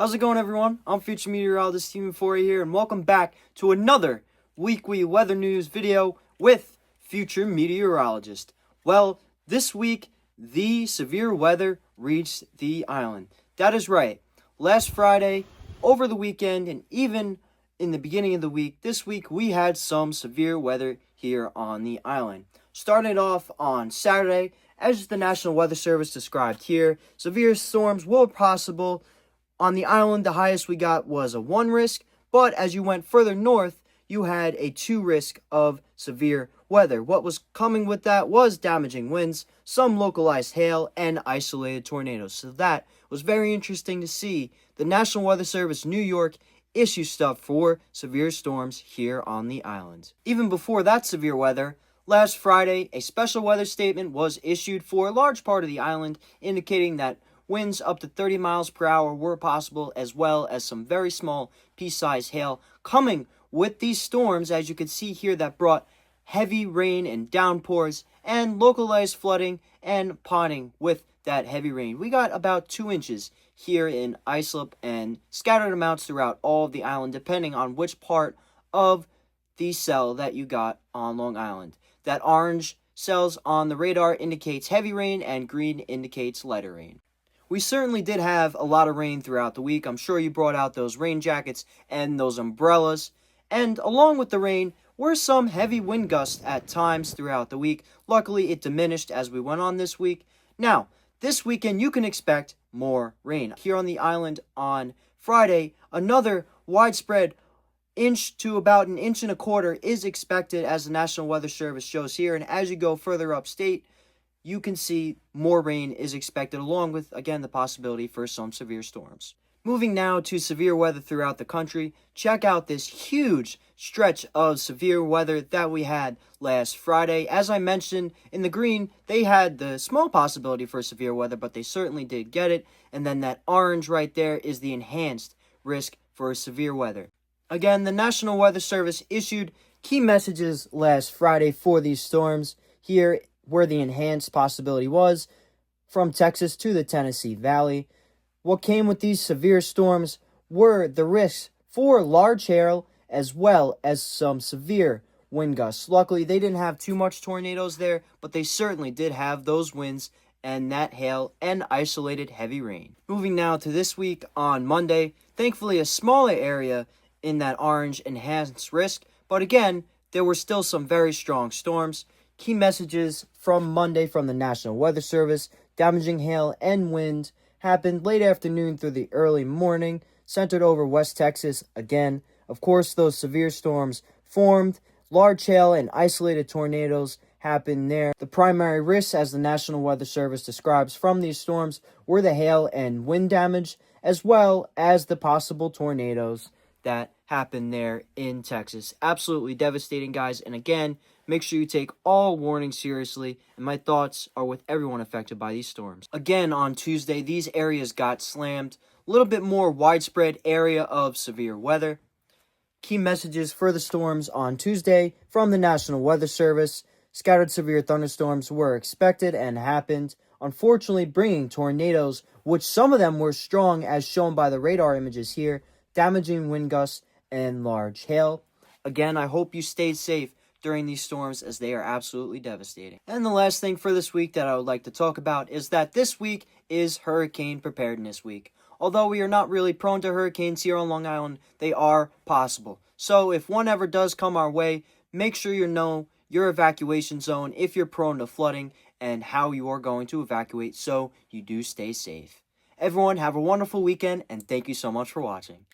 How's it going, everyone? I'm Future Meteorologist Steven Forey here, and welcome back to another weekly weather news video with Future Meteorologist. Well, this week, the severe weather reached the island. That is right. Last Friday, over the weekend, and even in the beginning of the week, this week, we had some severe weather here on the island. Started off on Saturday, as the National Weather Service described here, severe storms were possible. On the island, the highest we got was a 1 risk, but as you went further north, you had a 2 risk of severe weather. What was coming with that was damaging winds, some localized hail, and isolated tornadoes. So that was very interesting to see the National Weather Service New York issue stuff for severe storms here on the island. Even before that severe weather, last Friday, a special weather statement was issued for a large part of the island, indicating that winds up to 30 miles per hour were possible, as well as some very small pea-sized hail coming with these storms, as you can see here, that brought heavy rain and downpours and localized flooding and ponding with that heavy rain. We got about 2 inches here in Islip and scattered amounts throughout all of the island, depending on which part of the cell that you got on Long Island. That orange cells on the radar indicates heavy rain and green indicates lighter rain. We certainly did have a lot of rain throughout the week. I'm sure you brought out those rain jackets and those umbrellas. And along with the rain were some heavy wind gusts at times throughout the week. Luckily, it diminished as we went on this week. Now, this weekend, you can expect more rain. Here on the island on Friday, another widespread inch to about 1.25 inches is expected, as the National Weather Service shows here. And as you go further upstate, you can see more rain is expected, along with, again, the possibility for some severe storms. Moving now to severe weather throughout the country, check out this huge stretch of severe weather that we had last Friday. As I mentioned, in the green, they had the small possibility for severe weather, but they certainly did get it. And then that orange right there is the enhanced risk for severe weather. Again, the National Weather Service issued key messages last Friday for these storms. Here where the enhanced possibility was, from Texas to the Tennessee Valley. What came with these severe storms were the risks for large hail as well as some severe wind gusts. Luckily, they didn't have too much tornadoes there, but they certainly did have those winds and that hail and isolated heavy rain. Moving now to this week on Monday, thankfully a smaller area in that orange enhanced risk, but again, there were still some very strong storms. Key messages from Monday from the National Weather Service: damaging hail and wind happened late afternoon through the early morning, centered over West Texas. Again, of course, those severe storms formed. Large hail and isolated tornadoes happened there. The primary risks, as the National Weather Service describes from these storms, were the hail and wind damage, as well as the possible tornadoes that happened there in Texas. Absolutely devastating, guys. And again, make sure you take all warnings seriously, and my thoughts are with everyone affected by these storms. Again, on Tuesday, these areas got slammed. A little bit more widespread area of severe weather. Key messages for the storms on Tuesday from the National Weather Service: scattered severe thunderstorms were expected and happened, unfortunately bringing tornadoes, which some of them were strong as shown by the radar images here, damaging wind gusts and large hail. Again, I hope you stayed safe during these storms, as they are absolutely devastating. And the last thing for this week that I would like to talk about is that this week is Hurricane Preparedness Week. Although we are not really prone to hurricanes here on Long Island, they are possible. So if one ever does come our way, make sure you know your evacuation zone if you're prone to flooding, and how you are going to evacuate so you do stay safe. Everyone, have a wonderful weekend, and thank you so much for watching.